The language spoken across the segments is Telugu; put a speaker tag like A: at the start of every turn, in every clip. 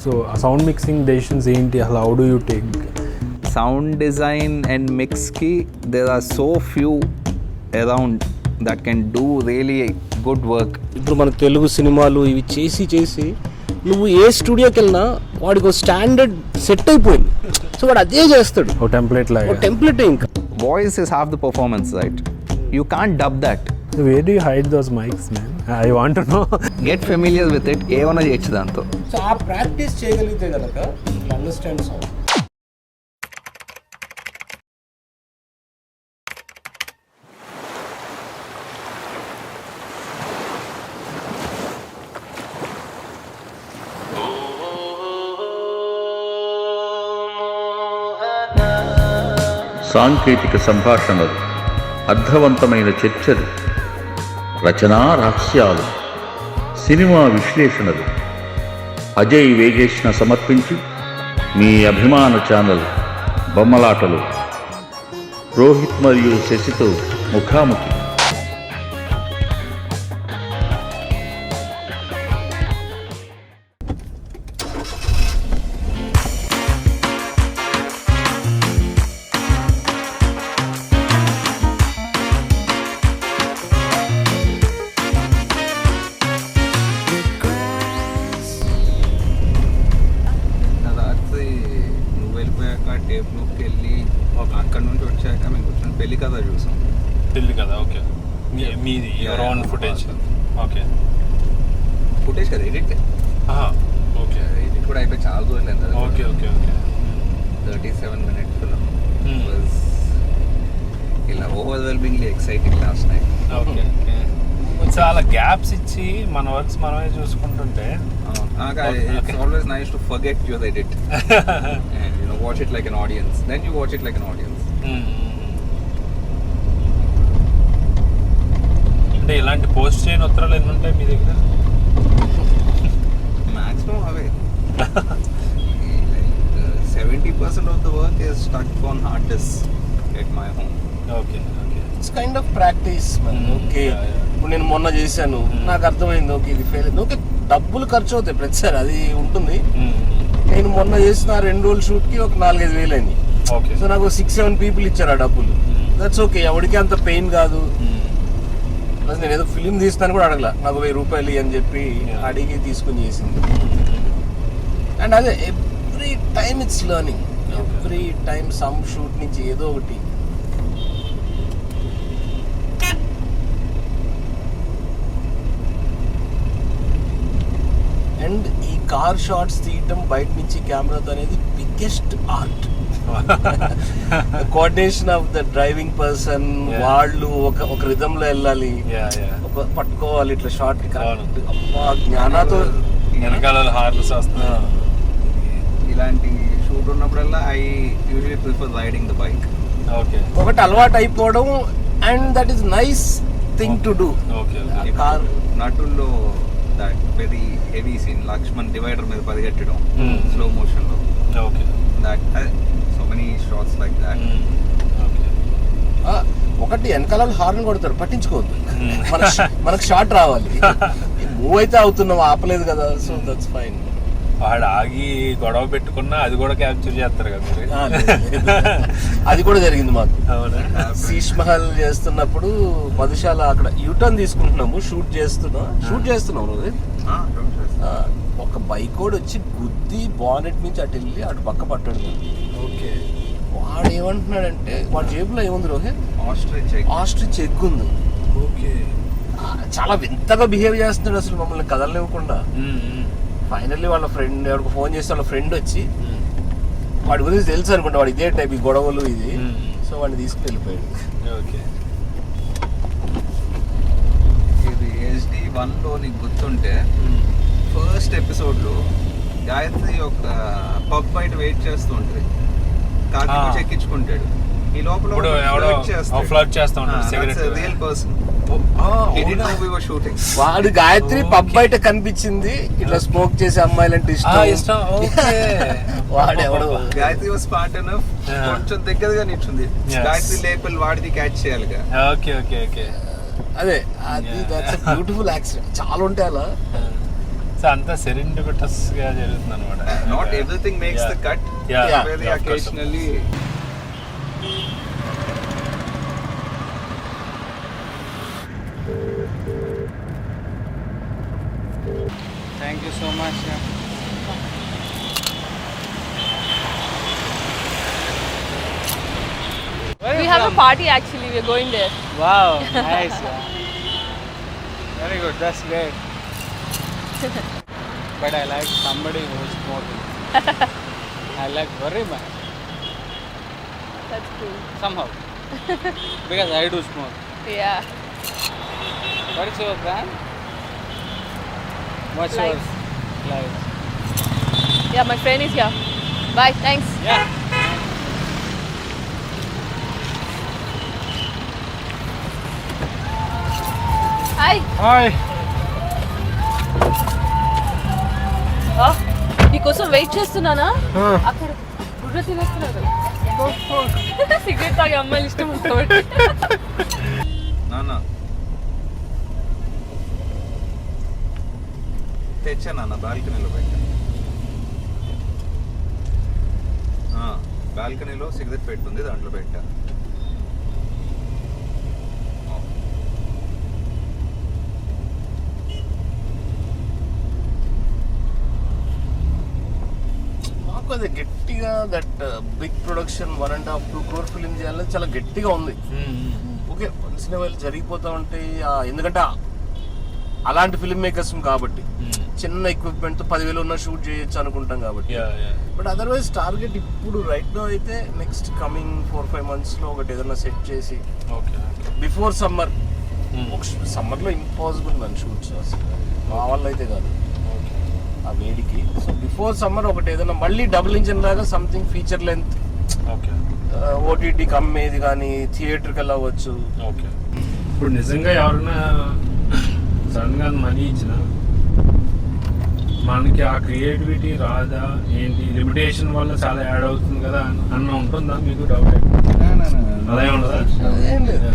A: సో ఆ సౌండ్ మిక్సింగ్ డెసిషన్స్ ఏంటి, అసలు how do you take?
B: Sound design and మిక్స్కి there are so few around that can do really good work.
C: ఇప్పుడు మన తెలుగు సినిమాలు ఇవి చేసి నువ్వు ఏ స్టూడియోకి వెళ్ళినా వాడికి ఒక స్టాండర్డ్ సెట్ అయిపోయింది. సో వాడు అదే చేస్తాడు,
A: ఓ టెంప్లెట్ లాగా.
C: టెంప్లెట్ ఇంకా.
B: Voice is half the performance, right? You can't dub that.
A: Where do you hide those mics, man? I want to know.
B: Get familiar with it. ఏమన్నా చేయొచ్చు దాంతో.
C: సో ఆ ప్రాక్టీస్ చేయగలిగితే కనుక అండర్స్టాండ్ సౌండ్.
D: సాంకేతిక సంభాషణలు, అర్థవంతమైన చర్చలు, రచనా రహస్యాలు, సినిమా విశ్లేషణలు అజయ్ వేగేష్ణ సమర్పించి మీ అభిమాన ఛానల్ బొమ్మలాటలు రోహిత్ మరియు శశితో ముఖాముఖి.
B: టేప్ రూమ్కి వెళ్ళి అక్కడ నుంచి వచ్చాక మేము కూర్చొని పెళ్లి కథ చూసాం.
A: పెళ్లి కదా, ఓకే. మీది your own footage? Okay.
B: Footage కదా, ఎడిట్.
A: ఓకే.
B: ఎడిట్ కూడా అయిపోయి చాలా రోజులైంది.
A: Okay okay okay.
B: 37 minute film was ఇలా overwhelmingly exciting last night.
A: Okay. చాలా గ్యాప్స్ ఇచ్చి మన వర్క్స్ మనమే చూసుకుంటుంటే
B: it's always nice to forget your edit and watch it like an audience. Then you watch it like an audience.
A: అంటే ఇలాంటి పోస్ట్ చేయని ఉత్తరాలు ఎన్ని ఉంటాయి మీ దగ్గర?
B: Maximum away. Like 70% of the work is stuck on hard disk at my home.
A: Okay okay.
C: It's kind of practice. Okay, ఇప్పుడు నేను మొన్న చేశాను, నాకు అర్థమైంది, ఓకే ఇది ఫెయిల్ అయింది. ఓకే, డబ్బులు ఖర్చు అవుతాయి ప్రతిసారి, అది ఉంటుంది. నేను మొన్న చేసిన 2 రోజుల షూట్కి ఒక 4-5 వేలు అయింది. సో నాకు 6-7 పీపుల్ ఇచ్చారు ఆ డబ్బులు. దట్స్ ఓకే, ఎవరికి అంత పెయిన్ కాదు. ప్లస్ నేను ఏదో ఫిలిం తీస్తాను కూడా అడగల, నాకు 1000 రూపాయలు అని చెప్పి అడిగి తీసుకుని చేసింది. అండ్ అదే every time it's learning. Every time some shoot నుంచి ఏదో ఒకటి. అండ్ ఈ కార్ షాట్స్ తీయటం బయట నుంచి కెమెరాతో అనేది biggest art. Coordination of the driving person, వాళ్ళు ఒక రిథమ్ లో వెళ్ళాలి, పట్టుకోవాలి ఇట్లా షార్ట్. జ్ఞానాతో
A: వెనకాల హార్నెస్ వస్తున్నా.
B: ఇలాంటి షూట్ ఉన్నప్పుడల్లా I usually prefer riding the bike.
A: Okay.
C: ఒకటి అలవాటు అయిపోవడం, and that is nice thing to do.
A: Okay.
C: Car
B: నటుల్లో that very heavy scene, Lakshman divider మీద పరిగెట్టడం స్లో మోషన్ లో.
A: Okay.
B: That so many shots like that.
A: Okay.
C: ఒకటి వెనకాల హార్న్ కొడతారు, పట్టించుకోవద్దు. మనకు షాట్ రావాలి. మూవ్ అయితే అవుతున్నాం, ఆపలేదు కదా, సో దట్స్ ఫైన్.
A: వాడు ఆగి గొడవ పెట్టుకున్నా అది కూడా క్యాప్చర్ చేస్తారు కదా మీరు?
C: అది కూడా జరిగింది మాకు.
A: అవునా?
C: శీష్ మహల్ చేస్తున్నప్పుడు మధుశాల అక్కడ యూటర్న్ తీసుకుంటున్నాము, షూట్ చేస్తున్నాం రోజు. ఒక బైక్ కూడా వచ్చి గుద్ది బానెట్ నుంచి అటు వెళ్ళి అటు పక్క పట్టాడు.
A: ఓకే.
C: వాడు ఏమంటున్నాడంటే, వాడి జేబులో ఏముంది రోహిత్? ఆస్ట్రిచ్ ఎగ్ ఉంది.
A: ఓకే.
C: చాలా వింతగా బిహేవ్ చేస్తున్నాడు అసలు, మమ్మల్ని కదలనివ్వకుండా. ఫైనల్లీ వాళ్ళ ఫ్రెండ్ ఎవరికి ఫోన్ చేస్తే వాళ్ళ ఫ్రెండ్ వచ్చి, వాడి గురించి తెలుసు అనుకుంటా, వాడు ఇదే టైప్ ఈ గొడవలు ఇది. సో వాడిని తీసుకెళ్ళిపోయాడు.
A: ఓకే.
B: ఇది HD1లో నీకు గుర్తుంటే ఫస్ట్ ఎపిసోడ్లో గాయత్రి ఒక పబ్ బయట వెయిట్ చేస్తూ ఉంటుంది, కాకి ఎక్కించుకుంటాడు. ఈ లోపల
A: ఫ్లర్ట్ చేస్తా ఉంటాడు సిగరెట్.
B: Real person.
C: వాడు గాయత్రి పబ్ బయట కనిపించింది, ఇట్లా స్మోక్ చేసే అమ్మాయిలంటే ఇష్టం. వాడు ఎవడు?
B: గాయత్రి వాస్ స్మార్ట్ ఎనఫ్, కొంచెం దగ్గరగా నిల్చుంది. గాయత్రి లేపల్ వాడిది క్యాచ్ చేయాలిగా.
A: Okay okay okay.
C: అదే అది దట్స్ ఎ బ్యూటిఫుల్ యాక్సిడెంట్. చాలా ఉంటాయి అలా.
A: సో అంతా సెరెండిపిటస్ గా జరుగుతుంది అనమాట.
B: Not everything makes the cut.
A: Yeah.
B: Very
A: Yeah, of course.
B: occasionally.
E: Thank you so much.
F: We have a party actually. We're going there.
E: Wow, nice. Very good. That's great. But I like somebody who's smoking. I like very much
F: That's cool.
E: somehow because I do smoke.
F: Yeah.
E: What is your brand? What's
F: Lights.
E: your life?
F: Yeah, my friend is here. Bye. Thanks.
E: Yeah.
F: Hi.
E: Hi.
F: నీకోసం వెయిట్ చేస్తున్నానా అక్కడ గుడ్డ తినేస్తున్నారు సిగరెట్ తాగే అమ్మాయిలు ఇష్టం ఉంటుంది
B: నాన్న తెచ్చా నాన్న బాల్కనీలో పెట్టా. బాల్కనీలో సిగరెట్ పెట్టుంది, దాంట్లో పెట్టా.
C: మాకు అది గట్టిగా that big production 1.5-2 crore film చేయాలని చాలా గట్టిగా ఉంది. ఓకే వన్స్ ఇన్ వైల్ జరిగిపోతా ఉంటాయి, ఎందుకంటే అలాంటి ఫిల్మ్ మేకర్స్ కాబట్టి చిన్న ఎక్విప్మెంట్ తో 10,000 ఉన్న షూట్ చేయొచ్చు అనుకుంటాం కాబట్టి. బట్ అదర్వైజ్ టార్గెట్ ఇప్పుడు రైట్ నో అయితే నెక్స్ట్ కమింగ్ 4-5 months లో ఒకటి ఏదైనా సెట్ చేసి బిఫోర్ సమ్మర్. సమ్మర్ లో ఇంపాసిబుల్ మన షూట్స్ అసలు మా వల్ల అయితే కాదు ఆ వేడికి. సో బిఫోర్ సమ్మర్ ఒకటి ఏదైనా మళ్ళీ డబుల్ ఇంజిన్ లాగా సంథింగ్ ఫీచర్ లెంత్ ఓటీటీకి అమ్మేది కానీ థియేటర్కి వెళ్ళవచ్చు.
A: ఇప్పుడు నిజంగా ఎవరైనా సడన్ గా మనీ ఇచ్చిన మనకి ఆ క్రియేటివిటీ రాదా ఏంటి, లిమిటేషన్ వల్ల చాలా యాడ్ అవుతుంది కదా అన్న ఉంటుందా మీకు డౌట్? అదే ఉండదా?
C: అదేం లేదు.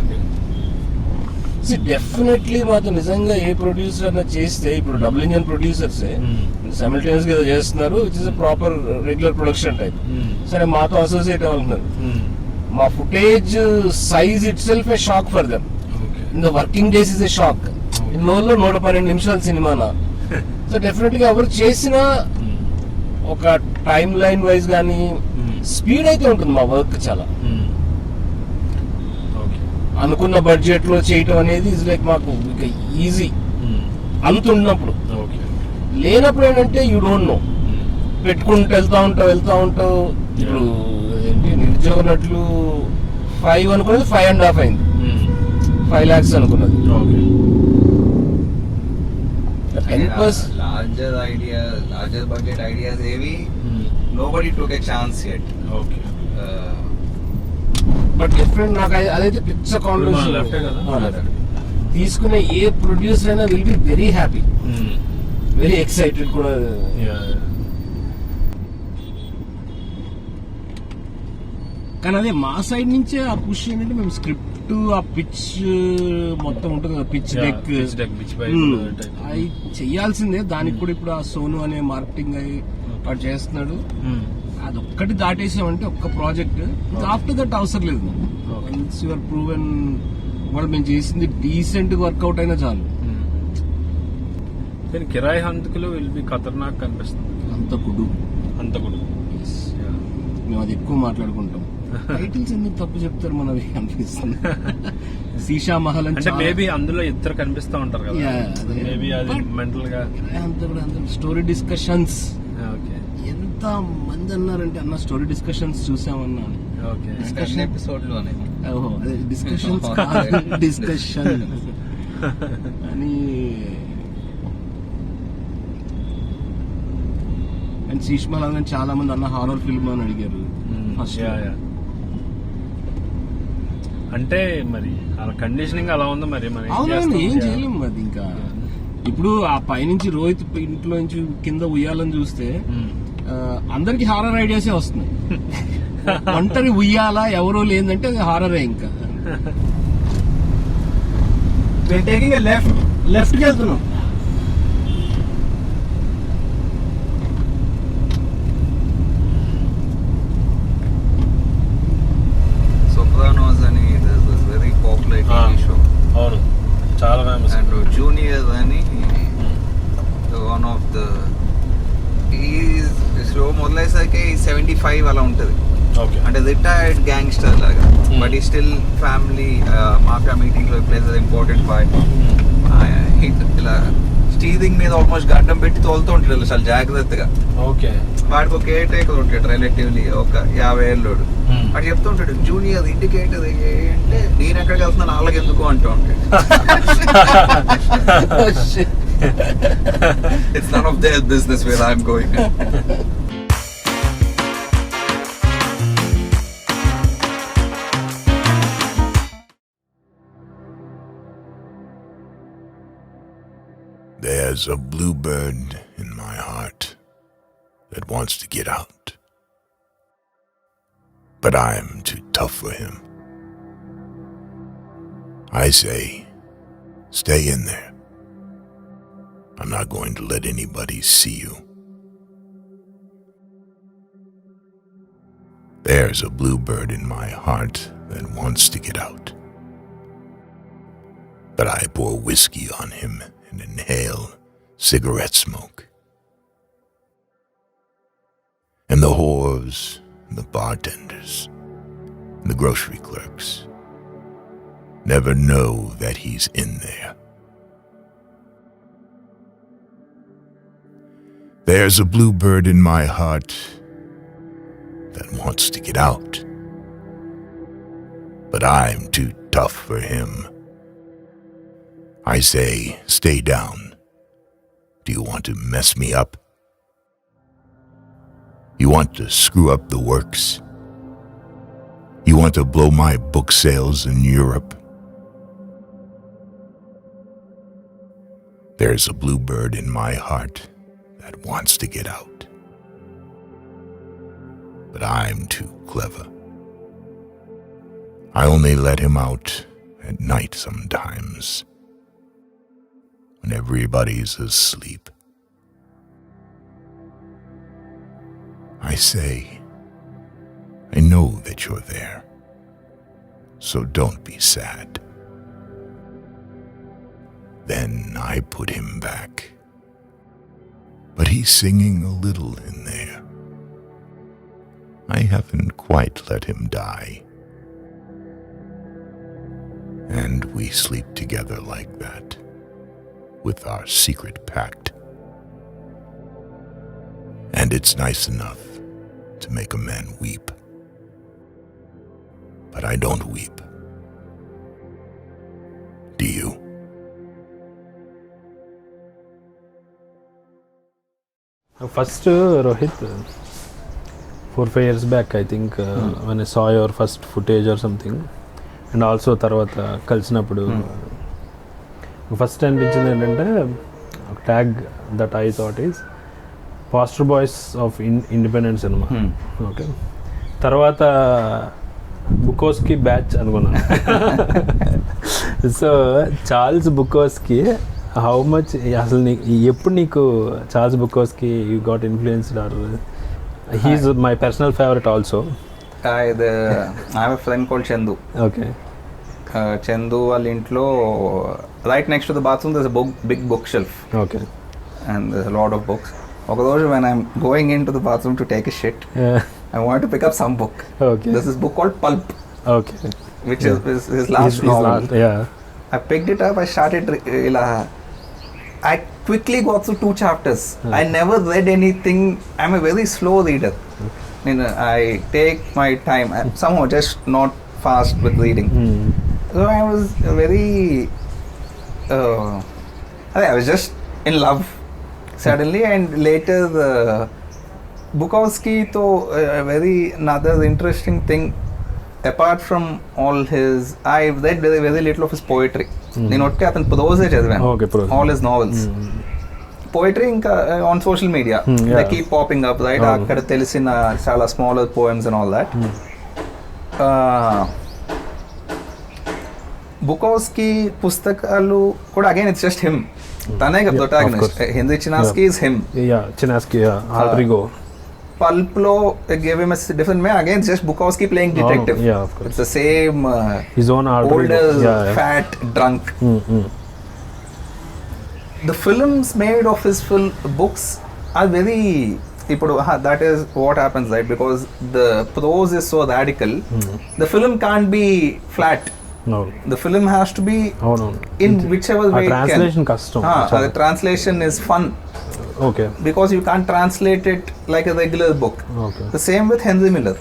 C: డెఫినెట్లీ మాతో నిజంగా ఏ ప్రొడ్యూసర్ అన్న చేస్తే, ఇప్పుడు డబుల్ ఇంజన్ ప్రొడ్యూసర్సే సైమల్టేనియస్ గా చేస్తున్నారు, which is proper regular production type. సరే మాతో అసోసియేట్ అవుతున్నారు. మా footage size it self A shock for them. In the working days is a shock. In రోజుల్లో 112 నిమిషాల సినిమానా. సో డెఫినెట్ గా ఎవరు చేసినా ఒక టైం లైన్ వైజ్ కానీ స్పీడ్ అయితే ఉంటుంది మా వర్క్. చాలా అనుకున్న బడ్జెట్ లో చేయటం అనేది ఇస్ లైక్ మాకు ఈజీ అంత ఉన్నప్పుడు. లేనప్పుడు ఏంటంటే యూ డోంట్ నో, పెట్టుకుంటూ వెళ్తా ఉంటావు. ఇప్పుడు ఏంటి నిరుద్యోగ నటులు 5 అనుకున్నది 5.5 అయింది, 5 lakhs అనుకున్నది.
B: Larger budget ideas heavy. Nobody took a chance yet.
C: But different నాకు అదైతే పిచ్చ కాంట్రిబ్యూషన్. తీసుకునే ఏ ప్రొడ్యూసర్ అయినా will be very happy, very excited కూడా. కానీ అదే మా సైడ్ నుంచే ఆ పుష్ ఏంటంటే మేము స్క్రిప్ట్ ఆ పిచ్ మొత్తం ఉంటుంది కదా, పిచ్ డెక్ అవి చెయ్యాల్సిందే. దానికి కూడా ఇప్పుడు ఆ సోను అనే మార్కెటింగ్ అయి వాడు చేస్తున్నాడు. అదొక్కటి దాటేసామంటే ఒక్క ప్రాజెక్ట్, ఆఫ్టర్ దట్ అవసరం లేదు. వన్స్ యువర్ ప్రూవెన్ వాళ్ళు మేము చేసింది డీసెంట్ వర్కౌట్ అయినా చాలు.
A: కిరాయి హంతకులు విల్ బి ఖతర్నాక్ కనిపిస్తుంది.
C: అంతకుడు మేము అది ఎక్కువ మాట్లాడుకుంటాం. టైటిల్స్ ఎందుకు తప్పు చెప్తారు మనవి అనిపిస్తుంది. శీషా మహల్
A: అంటే మేబీ అందులో ఇద్దరు కనిపిస్తూ ఉంటారు కదా, మేబీ అది మెంటల్ గా.
C: స్టోరీ డిస్కషన్స్ ఎంత మంది అన్నారంటే అన్న స్టోరీ డిస్కషన్స్ చూసామన్నా.
B: డిస్కషన్
C: అని. అండ్ శీష్మల్ అని చాలా మంది అన్న హారర్ ఫిల్మ్ అని అడిగారు ఫస్ట్.
A: అంటే మరి కండిషనింగ్ అలా ఉంది మరి.
C: అవునండి, ఏం చేయలేము అది. ఇంకా ఇప్పుడు ఆ పైనుంచి రోహిత్ ఇంట్లో నుంచి కింద ఉయ్యాలని చూస్తే అందరికి హారర్ ఐడియాసే వస్తున్నాయి. ఒంటరి ఉయ్యాలా ఎవరో లేదంటే అది హారరే. ఇంకా లెఫ్ట్ కి వెళ్తున్నాం.
B: అని వన్ ఆఫ్ ద ఈ షో మొదలయ్యేసరికి 75 అలా ఉంటుంది.
A: ఓకే.
B: అంటే రిటైర్డ్ గ్యాంగ్స్టర్ లాగా, బట్ ఈ స్టిల్ ఫ్యామిలీ మాఫియా మీటింగ్లో ప్లేస్ ఇంపార్టెంట్ పార్ట్. ఇలా స్టీరింగ్ మీద ఆల్మోస్ట్ గడ్డం పెట్టి తోలుతూ ఉంటాడు చాలా జాగ్రత్తగా.
A: ఓకే.
B: వాడికి ఒక కేర్ టేకర్ ఉంటాడు రిలేటివ్లీ, ఒక 50 ఏళ్ళోడు. వాడు చెప్తూ ఉంటాడు జూనియర్ ఇండికేటర్ అంటే నేను ఎక్కడికి వెళ్తున్నాను వాళ్ళకి ఎందుకు అంటూ ఉంటాడు. It's none of their business where I'm going.
G: There's a bluebird in my heart that wants to get out. But I'm too tough for him. I say, stay in there. I'm not going to let anybody see you. There's a bluebird in my heart that wants to get out. But I pour whiskey on him and inhale cigarette smoke. And the whores, and the bartenders, and the grocery clerks never know that he's in there. There's a bluebird in my heart that wants to get out. But I'm too tough for him. I say, stay down. Do you want to mess me up? You want to screw up the works? You want to blow my book sales in Europe? There's a bluebird in my heart that wants to get out. But I'm too clever. I only let him out at night sometimes, when everybody's asleep. I say, I know that you're there, so don't be sad. Then I put him back, but he's singing a little in there. I haven't quite let him die. And we sleep together like that, with our secret pact. And it's nice enough to make a man weep. But I don't weep. Do you?
A: First, Rohit, 4-5 years back, I think, when I saw your first footage or something, and also తర్వాత కలిసినప్పుడు ఫస్ట్ అనిపించింది ఏంటంటే ఒక tag that I thought is poster boys of independent cinema. Okay. తర్వాత బుకోస్కి బ్యాచ్ అనుకున్నాను. So Charles Bukowski how much అసలు ఎప్పుడు నీకు Charles Bukowski you got influenced or he is my personal favourite also.
B: I have a friend called Chandu.
A: Okay.
B: Chandu వాళ్ళ ఇంట్లో right next to the bathroom there's a big bookshelf.
A: Okay.
B: And there's a lot of books. ఒక రోజు when I'm going into the bathroom to take a shit, I want to pick up some book.
A: Okay.
B: There's this book called Pulp.
A: Okay.
B: Which is his last novel.
A: Yeah.
B: I picked it up, I started I quickly got through 2 chapters. I never read anything. I'm a very slow reader. I take my time. I'm somehow just not fast with reading. So I was very I was just in love suddenly, and later Bukowski to very another interesting thing. Apart from all his, I've read very little of his poetry. నేను ఒట్టే అతను ప్రోజే చదివాను. All his novels. Poetry ఇంకా on social media. They keep popping up, right? అక్కడ తెలిసిన చాలా smaller poems and all that. Bukowski పుస్తకాలు కూడా again it's just him. తనే కదా protagonist. Henry Chinaski is him.
A: Yeah, Chinaski, Rodrigo.
B: Pulp lo gave him a different man. Again, it's just Bukowski playing detective.
A: Yeah, of course.
B: It's the same
A: his own
B: older, fat, drunk. the films made of his books are very ఇప్పుడు that is what happens, right? Because the prose is so radical, the film can't be flat.
A: No.
B: The film has to be
A: అవునవును
B: in whichever way it can.
A: Translation కష్టం.
B: The translation is fun
A: okay
B: because you can't translate it like a regular book.
A: Okay
B: The same with Henry Miller.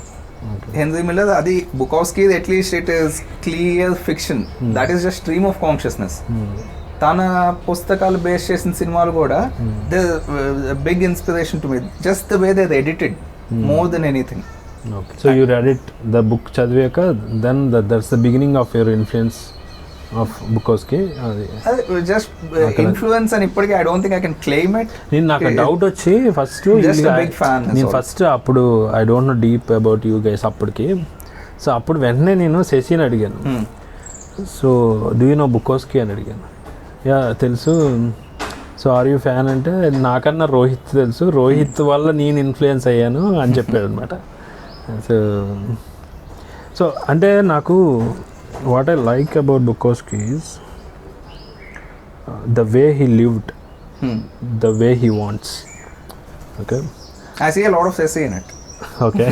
B: Henry Miller, adi Bukowski, at least it is clear fiction. That is just stream of consciousness. తన పుస్తకాలు బేస్ చేసిన సినిమాలు కూడా the big inspiration to me, just the way they edited more than anything.
A: So you read it the book చదివాక then that's the beginning of your influence of Bukowski. అది
B: జస్ట్ ఇన్ఫ్లుయెన్స్ అని ఇప్పటికీ I don't think I can claim it.
A: నేను నాకు డౌట్ వచ్చి ఫస్ట్ నేను ఫస్ట్ అప్పుడు I don't know deep about you guys అప్పటికి. సో అప్పుడు వెంటనే నేను శశిని అడిగాను, సో డూ యూ నో బుకోస్కి అని అడిగాను. యా తెలుసు. సో ఆర్ యూ ఫ్యాన్ అంటే నాకన్నా రోహిత్ తెలుసు, రోహిత్ వల్ల నేను ఇన్ఫ్లుయెన్స్ అయ్యాను అని చెప్పాడు అనమాట. సో అంటే నాకు what I like about Bukowski is the way he lived, the way he wants. Okay,
B: I see a lot of essay in it.
A: Okay.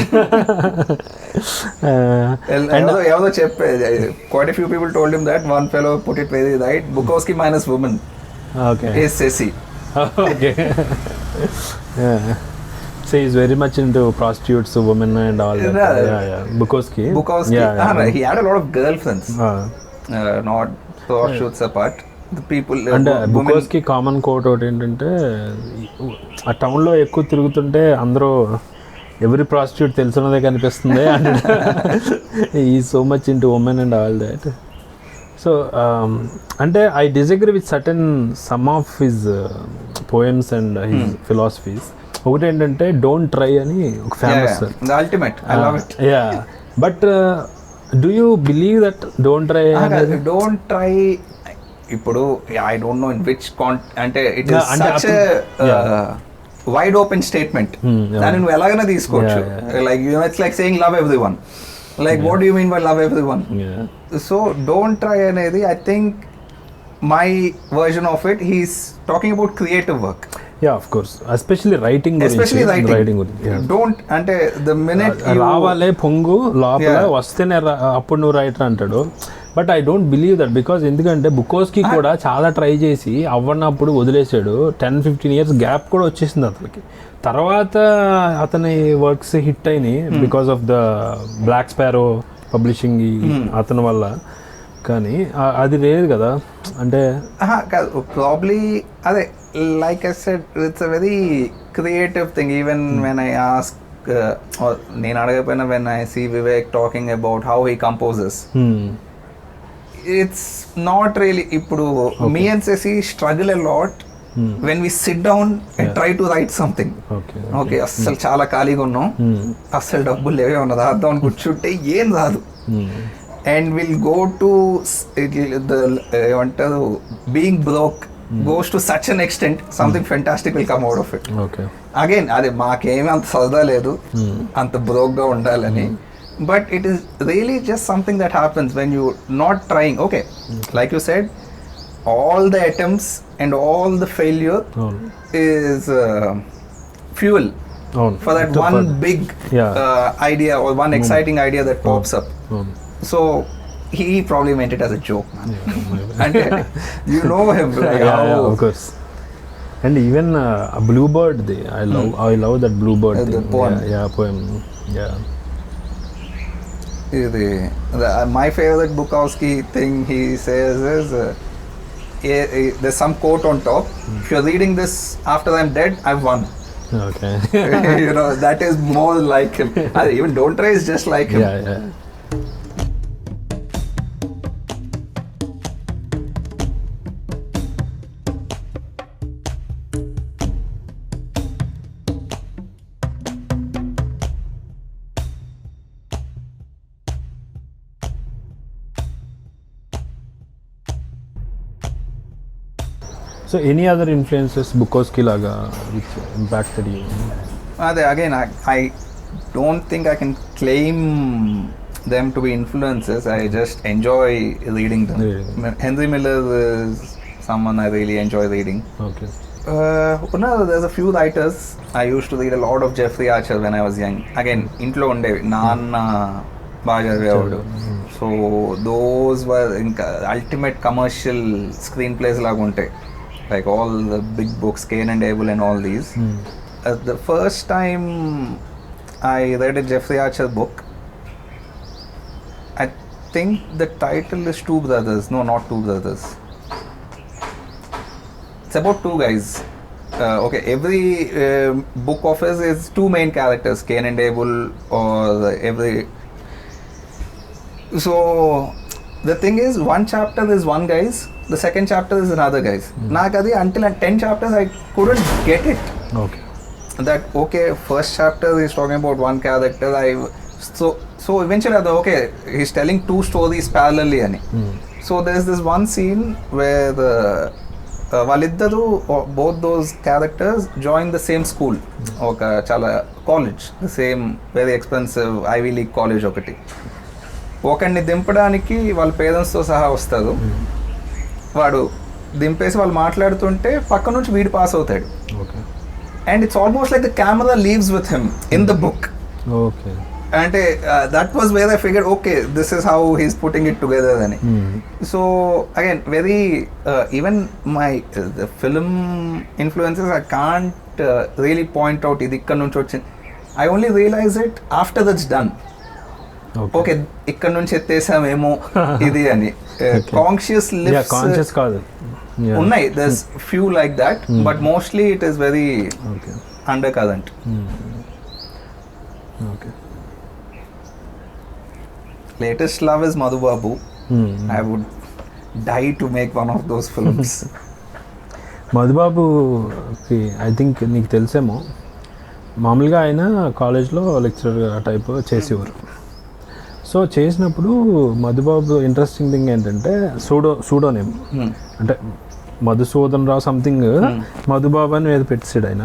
B: ఎవరో చెప్పే, quite a few people told him that. One fellow put it very right, Bukowski minus woman is Ceci.
A: Okay. So he's very much into prostitutes, women and all that. Yeah. Bukowski.
B: He had a lot of girlfriends. Not prostitutes apart. The people
A: and Bukowski common quote ఒకటి ఏంటంటే, ఆ టౌన్లో ఎక్కువ తిరుగుతుంటే అందరూ ఎవరి ప్రాస్టిట్యూట్ తెలుసున్నదే కనిపిస్తుంది అంటే ఈ so much into women and all that. So అంటే I disagree with certain some of his poems and his philosophies. ఒకటి ఏంటంటే డోంట్ ట్రై అని ఒక famous,
B: ultimate. I love it.
A: Yeah, but do you believe that don't try?
B: Don't try ఇప్పుడు I don't know in which అంటే it is such wide open statement. దాన్ని నువ్వు ఎలాగైనా తీసుకోవచ్చు. Like you know it's like saying love everyone. Like what do you mean by love everyone? So don't try అనేది I think my version of it, he's talking about creative work.
A: Yeah, of course, especially writing గురించి.
B: డోంట్ అంటే ద మినిట్
A: రావాలే పొంగు లోపల వస్తేనే అప్పుడు నువ్వు రైటర్ అంటాడు. But I don't believe that, because ఎందుకంటే బుకోస్కి కూడా చాలా ట్రై చేసి అవ్వనప్పుడు వదిలేసాడు. 10-15 years గ్యాప్ కూడా వచ్చేసింది అతనికి. తర్వాత అతని వర్క్స్ హిట్ అయినాయి because of the Black Sparrow publishing అతని వల్ల. కానీ అది లేదు కదా అంటే
B: ప్రాబ్లీ అదే like I said it's a very creative thing. Even when I ask, నేను అడగకపోయినా when I see Vivek talking about how he composes, it's not really. ఇప్పుడు me and Ceci struggle a lot when we sit down and try to write something. Okay, అస్సలు చాలా ఖాళీగా ఉన్నాం, అస్సలు డబ్బులు లేవే ఉన్నది, అర్థం కూర్చుంటే ఏం రాదు. And we'll go to the ఏమంటారు, being broke goes to such an extent, something fantastic will come out of it. Again, అదే మాకేమీ అంత సరదా లేదు అంత బ్రోక్గా ఉండాలని. But it is really just something that happens when you're not trying. Okay, like you said, all the attempts and all the failure is fuel for that one big idea or one exciting idea that pops up. So he probably meant it as a joke, man. And you know him, like,
A: of course. And even a bluebird, I love that bluebird thing.
B: The poem.
A: Poem. Yeah.
B: My favorite Bukowski thing he says is there's some quote on top. If you're reading this after I'm dead, I've won.
A: Okay.
B: You know, that is more like him. Even Don't Try is just like him.
A: Yeah. So any other influences Bukowski laga which impacted you?
B: Again, I don't think I can claim them to be influences. I just enjoy reading them. Henry Miller is someone I really enjoy reading.
A: Okay.
B: There's a few writers. I used to read a lot of Jeffrey Archer when I was young. Again, ఇంట్లో ఉండేవి, నాన్న బాగా చదివేవాడు. సో దోస్ వర్ ఇంకా అల్టిమేట్ కమర్షియల్ స్క్రీన్ ప్లేస్ లాగా ఉంటాయి, like all the big books, Cain and Abel and all these. The first time I read a Jeffrey Archer book, I think the title is Two Brothers. No, not Two Brothers. It's about two guys. Okay, every book of his is two main characters, Cain and Abel, or every. So the thing is, one chapter is one guy's, the second chapter is another guy's. Nakadi until 10 chapters I couldn't get it.
A: Okay.
B: That okay, first chapter is talking about one character. So eventually okay, he's telling two stories parallelly ani. So there's this one scene where వాళ్ళిద్దరు, both those characters join the same school, ఒక చాలా college, the same very expensive ivy league college ఒకటి. ఒకడిని దింపడానికి వాళ్ళ పేరెంట్స్తో సహా వస్తారు. వాడు దింపేసి వాళ్ళు మాట్లాడుతుంటే పక్క నుంచి వీడు పాస్ అవుతాడు. And it's almost like the camera leaves with him in the book.
A: Okay.
B: అంటే that was where I figure okay this is how he's putting it together అని. So again very even my the film influences I can't really point out ఇది ఇక్కడ నుంచి వచ్చింది. I only realise it after that's done. Okay, ఇక్కడ నుంచి ఎత్తేసామేమో ఇది అని. కాన్షియస్
A: కాన్షియస్ కాదు,
B: ఉన్నాయి, there's few like that, but mostly it is very under current.
A: Okay.
B: Latest love is Madhu Babu. I would die to make one of those films.
A: మధుబాబుకి ఐ థింక్ నీకు తెలిసేమో, మామూలుగా ఆయన కాలేజ్లో లెక్చరర్ టైప్ చేసేవారు. సో చేసినప్పుడు మధుబాబు ఇంట్రెస్టింగ్ థింగ్ ఏంటంటే సూడోనేమ్, అంటే మధుసూదన్ రావు సంథింగ్, మధుబాబు అని ఏదో పెట్టాడు ఆయన.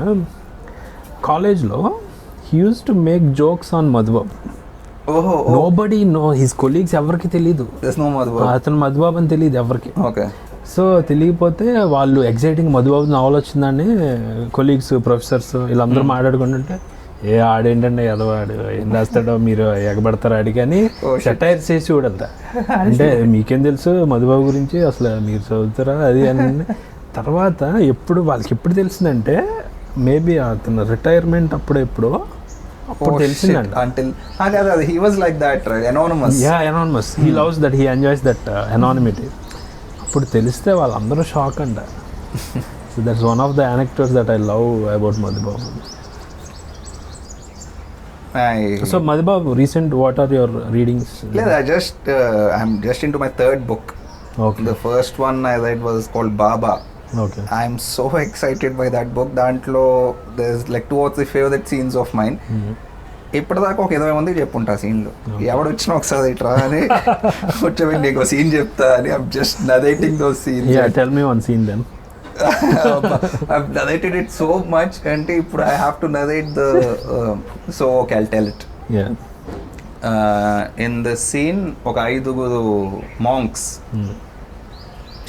A: కాలేజ్లో he use to make jokes on Madhubabu. Nobody no his colleagues, ఎవరికి తెలీదు అతను మధుబాబు అని తెలియదు ఎవరికి. సో తెలియకపోతే వాళ్ళు ఎగ్జైటింగ్ మధుబాబు నవల్ వచ్చిందని కొలీగ్స్, ప్రొఫెసర్స్ వీళ్ళందరూ మాట్లాడుకుంటుంటే, ఏ ఆడేంటంటే ఎదవాడు ఏం రాస్తాడో మీరు ఎగబడతారు ఆడికి అని సెటైర్ చేసి చూడంత. అంటే మీకేం తెలుసు మధుబాబు గురించి, అసలు మీరు చదువుతారా అది అని. తర్వాత వాళ్ళకి ఎప్పుడు తెలిసిందంటే మేబీ అతను రిటైర్మెంట్ అప్పుడు తెలిసిందంట.
B: He was like that, right? Anonymous.
A: Yeah, anonymous. He loves that. He enjoys that anonymity. అప్పుడు తెలిస్తే వాళ్ళందరూ షాక్ అంట. So that's one of the anecdotes that I love about Madhubabu. So Madhubabu, recent, what are your readings?
B: I'm just into my third book.
A: Okay.
B: The first one I read was called Baba.
A: Okay.
B: I'm so excited by that book. Dantlo there's like 2 or 3 favorite scenes of mine. ఇప్పటిదాకా ఒక 20 మందికి చెప్పుంటా సీన్లు. ఎవడు వచ్చినా ఒకసారి ఇట్రా అని వచ్చి నీకు సీన్ చెప్తా అని. I'm just narrating those scenes.
A: Yeah, tell me one scene then.
B: I've narrated it so much and ఇప్పుడు I have to narrate the so okay, I'll tell it.
A: Yeah.
B: In the scene ఒక 5 monks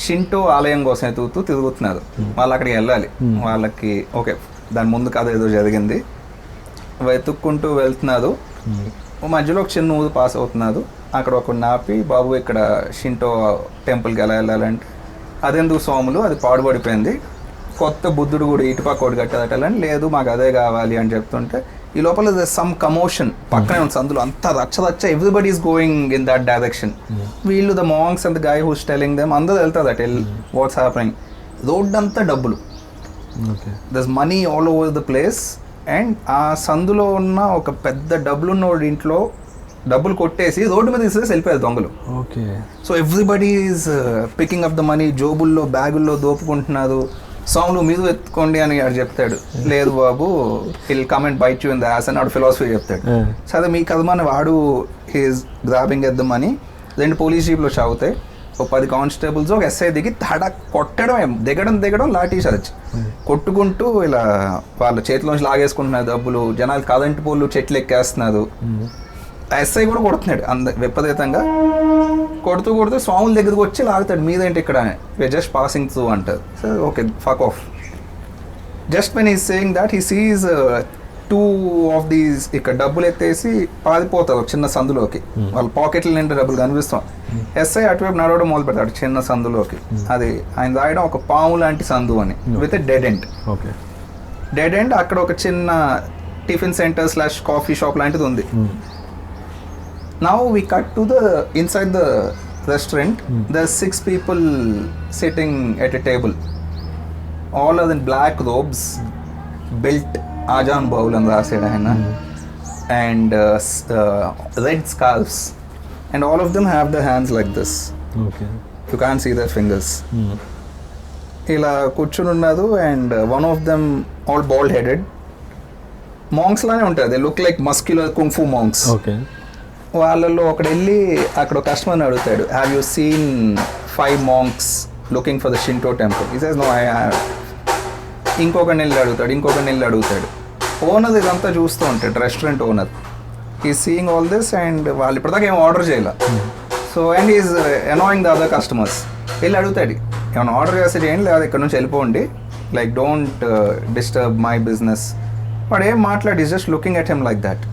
B: షింటో ఆలయం కోసం తిరుగుతున్నారు. వాళ్ళు అక్కడికి వెళ్ళాలి. వాళ్ళకి ఓకే దాని ముందు కథ ఏదో జరిగింది. వెతుక్కుంటూ వెళ్తున్నారు. మధ్యలో ఒక చిన్న ఊరు పాస్ అవుతున్నారు. అక్కడ ఒక నాపి, బాబు ఇక్కడ షింటో టెంపుల్కి ఎలా వెళ్ళాలంటే, అదెందుకు స్వాములు అది పాడుపడిపోయింది, కొత్త బుద్ధుడు కూడా ఇటుపక్క ఒకటి కట్టదటాలని, లేదు మాకు అదే కావాలి అని చెప్తుంటే, ఈ లోపల సమ్ కమోషన్ పక్కనే ఉంది సందులో, అంతా రచ్చ everybody is going in that direction. వీళ్ళు the monks and the guy who's telling them, అందరూ వెళ్తారు అట్ వాట్స్ హ్యాపెనింగ్. రోడ్ అంతా డబ్బులు, there's money all over the place. And ఆ సందులో ఉన్న ఒక పెద్ద డబ్బులున్నోడి ఇంట్లో డబ్బులు కొట్టేసి రోడ్డు మీద తీసేసి వెళ్ళిపోయారు దొంగలు.
A: Okay.
B: So everybody is picking up the money, జోబుల్లో బ్యాగుల్లో దోపుకుంటున్నారు. సాంగ్లు మీరు ఎత్తుకోండి అని వాడు చెప్తాడు. లేదు బాబు, will come and bite you in the ass అని వాడు ఫిలాసఫీ చెప్తాడు. సరే మీ కదమని వాడు he's grabbing at the money. 2 police జీప్లు చావుతాయి. ఒక 10 కానిస్టేబుల్స్ ఒక ఎస్ఐ దిగి కొట్టడం దిగడం లాఠీ చార్జ్ కొట్టుకుంటూ ఇలా వాళ్ళ చేతిలోంచి లాగేసుకుంటున్నారు డబ్బులు. జనాలు కరెంటు పోళ్ళు చెట్లు ఎక్కేస్తున్నారు. ఎస్ఐ కూడా కొడుతున్నాడు విపరీతంగా కొడుతూ స్వాముల దగ్గరికి వచ్చి లాగుతాడు, మీదేంటి ఇక్కడ, జస్ట్ పాసింగ్ త్రూ అంటారు. So okay fuck off. Just when is saying that he seize 2 of these ఇక్కడ డబ్బులు ఎత్తేసి పారిపోతారు చిన్న సందులోకి, వాళ్ళ పాకెట్ల నిండా డబ్బులు కనిపిస్తాం. ఎస్ఐ అటువైపు నడవడం మొదలు పెడతాడు చిన్న సందులోకి. అది ఆయన రాయడం ఒక పాము లాంటి సందు అని, with dead end.
A: Okay,
B: dead end. అక్కడ ఒక చిన్న టిఫిన్ సెంటర్ / కాఫీ షాప్ లాంటిది ఉంది. Now we cut to the inside the restaurant. There's 6 people sitting at a table. All are in black robes, built Ajan Baul and Rasedana, and red scarves. And all of them have their hands like this.
A: Okay.
B: You can't see their fingers. ఇలా కూర్చుని ఉన్నారు. And one of them all bald headed. Monks లానే ఉంటారు. They look like muscular kung fu monks.
A: Okay.
B: వాళ్ళల్లో ఒకడు వెళ్ళి అక్కడ ఒక కస్టమర్ని అడుగుతాడు, have you seen 5 monks looking for the Shinto temple? He says no I have. ఇంకొకరిని వెళ్ళి అడుగుతాడు. ఓనర్ ఇదంతా చూస్తూ ఉంటాడు, restaurant owner. He seeing all this and వాళ్ళు ఇప్పటిదాకా ఏం ఆర్డర్ చేయాల. So and is annoying the other customers. వెళ్ళి అడుగుతాడు, ఏమైనా ఆర్డర్ చేస్తే చేయండి, లేదా ఇక్కడ నుంచి వెళ్ళిపోండి, like don't disturb my business. వాడు ఏం మాట్లాడి, is just looking at him like that.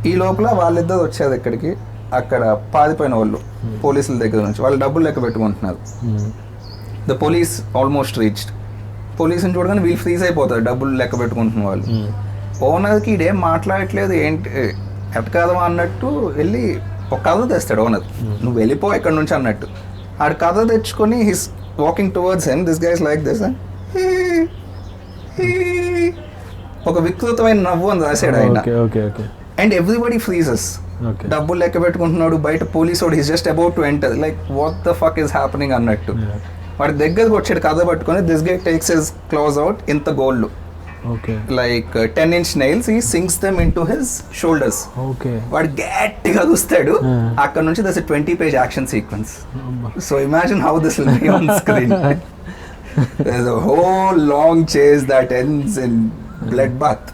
B: ఈ లోపల వాళ్ళిద్దరు వచ్చేది ఇక్కడికి. అక్కడ పారిపోయిన వాళ్ళు పోలీసుల దగ్గర నుంచి వాళ్ళు డబ్బులు లెక్క పెట్టుకుంటున్నారు. The police almost reached. పోలీసుని చూడగానే వీళ్ళు ఫ్రీజ్ అయిపోతారు, డబ్బులు లెక్క పెట్టుకుంటున్న వాళ్ళు. ఓనర్కి ఇదేం మాట్లాడట్లేదు, ఏంటి ఎట్టకాదమా అన్నట్టు వెళ్ళి ఒక కథ తెస్తాడు ఓనర్, నువ్వు వెళ్ళిపో ఇక్కడ నుంచి అన్నట్టు. ఆడు కథ తెచ్చుకొని his walking towards him. This guys like this, ఒక వికృతమైన నవ్వు అని రాశాడు ఆయన. And everybody freezes. డబ్బులు లెక్క పెట్టుకుంటున్నాడు, బయట పోలీస్ వాడు is just about to enter, like what the fuck is happening అన్నట్టు. వాడి దగ్గరకు వచ్చాడు కథ పట్టుకొని. This guy takes his close out ఇంత gold, like 10-inch nails, he sinks them into his shoulders. వాడు గట్టిగా చూస్తాడు. అక్కడ నుంచి that's 20-page action sequence. So imagine how this will be on screen. There's a whole long chase that ends in bloodbath.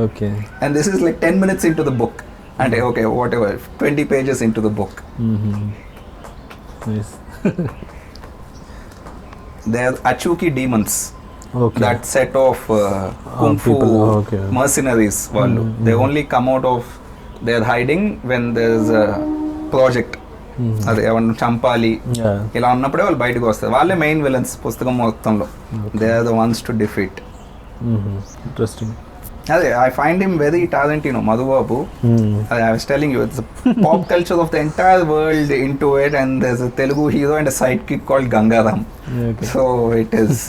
A: Okay.
B: And this is like 10 minutes into the book. And okay, whatever, 20 pages into the book.
A: Nice.
B: They are Achuki demons.
A: Okay.
B: That set of kung fu mercenaries. They only come out of their hiding when there's a project. అదే ఎవరిని చంపాలి ఇలా ఉన్నప్పుడే వాళ్ళు బయటకు వస్తారు. వాళ్ళే మెయిన్ విలన్స్ పుస్తకం మొత్తంలో. They are the ones to defeat.
A: Interesting.
B: అదే I find him very talent, Madhubabu. I was telling you, it's pop culture of the entire world into it, and there's a Telugu hero and a sidekick called Gangaram. So it is,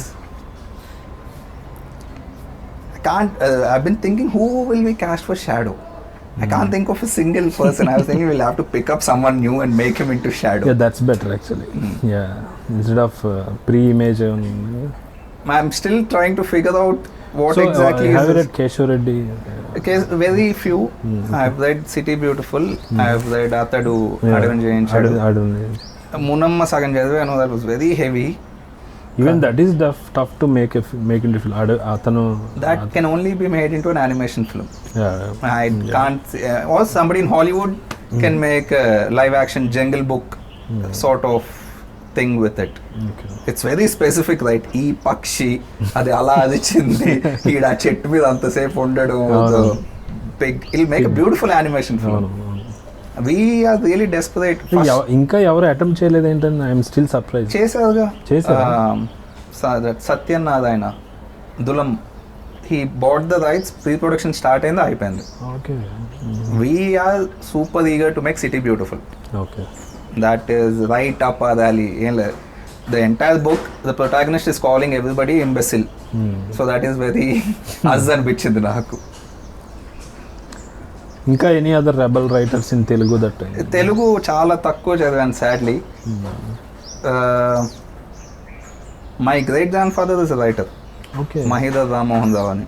B: I've been thinking who will we cast for Shadow. I can't think of a single person. I was thinking we'll have to pick up someone new and make him into Shadow.
A: Yeah, that's better actually. Yeah, instead of pre-image.
B: I'm still trying to figure out what exactly
A: have you read Keshav Reddy?
B: Very few. I've read City Beautiful. I've read Atadu, Advan Jayinchadu. Munamma Sagan chadiva. I know that was very heavy.
A: Even that is tough to make into film.
B: That can only be made into an animation film.
A: Yeah.
B: I can't. Or somebody in Hollywood can make a live action Jungle Book sort of thing with it.
A: Okay.
B: It's very specific, right? Ee pakshi adi ala adichindi ida chettu మీద అంత సేపు ఉండడం. Big. It'll make a beautiful animation film. We are really desperate.
A: ఇంకా ఎవరు అటెంప్ట్ చేయలేదు ఏంటని ఐఎమ్ స్టిల్ సర్ప్రైజ్.
B: చేశారు సత్యనాథ్ ఆయన దులం. He bought the rights, pre production start అయింది, అయిపోయింది. We are super eager to make City Beautiful.
A: Okay.
B: That is right up our alley. The entire book, the protagonist is calling everybody imbecile. So that is very us అనిపించింది నాకు.
A: ఇంకా any other rebel writers in Telugu that?
B: Telugu చాలా తక్కువ చదివాను sadly. My great grandfather is a writer, Mahidhar Rammohan Rao అని.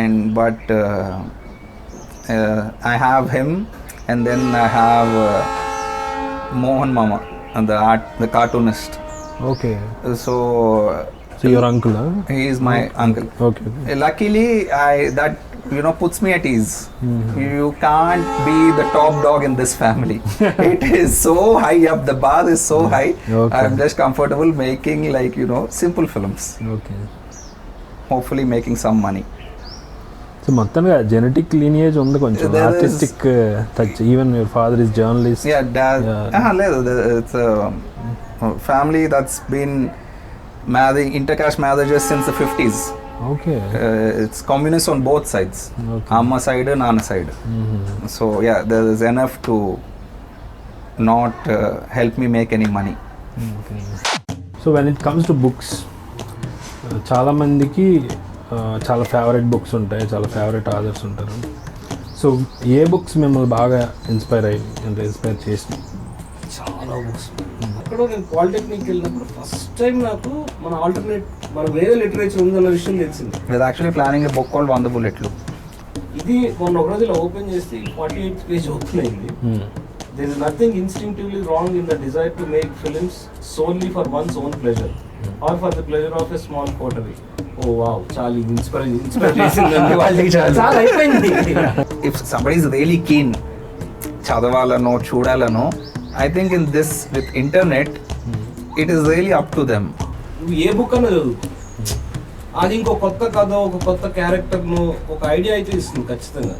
B: And but I have him and then I have Mohan mama, the cartoonist.
A: Okay.
B: So
A: so your uncle?
B: He is my uncle.
A: Okay.
B: Luckily, that puts me at ease. You can't be the top dog in this family. It is so high up. The bar is so high.
A: Okay.
B: I'm just comfortable making simple films.
A: Okay.
B: Hopefully making some money.
A: So మొత్తంగా జెనెటిక్ లీనియేజ్ ఉంది కొంచెం,
B: There is-
A: artistic touch. Even your father is journalist.
B: Yeah, dad.
A: Yeah.
B: It's a family that's been intercaste marriages since the 50s.
A: Okay.
B: It's communist on both sides.
A: Okay.
B: Amma side and Nana side. So yeah, there is enough to not help me make any money.
A: So when it comes to books, చాలామందికి చాలా ఫేవరెట్ బుక్స్ ఉంటాయి, చాలా ఫేవరెట్ ఆథర్స్ ఉంటారు. సో ఏ బుక్స్ మిమ్మల్ని బాగా ఇన్స్పైర్ చేసినాయి?
C: చాలా బుక్స్. అక్కడ నేను పాలిటెక్నిక్ వెళ్ళినప్పుడు ఫస్ట్ టైం నాకు మన వేరే లిటరేచర్ ఉందన్న విషయం తెలిసింది.
B: We're actually planning a book called Vandu Bulletlu.
C: ఇది మొన్న ఒక రోజు ఇలా ఓపెన్ చేస్తే 48th పేజ్ ఓపెన్ అయింది. There is nothing instinctively wrong in the desire to make films solely for one's own pleasure or for the pleasure of a small coterie. Oh wow, చాలా ఇన్స్పైర్ చేసిందండి. చాలా అయిపోయింది.
B: If somebody is really keen చదవాలనో చూడాలనో, I think in this with internet it is really up to them.
C: నువ్వు ఏ బుక్ అన్నా చదువు, అది ఇంకో కొత్త కథ, ఒక కొత్త క్యారెక్టర్ను, ఒక ఐడియా అయితే ఇస్తుంది ఖచ్చితంగా.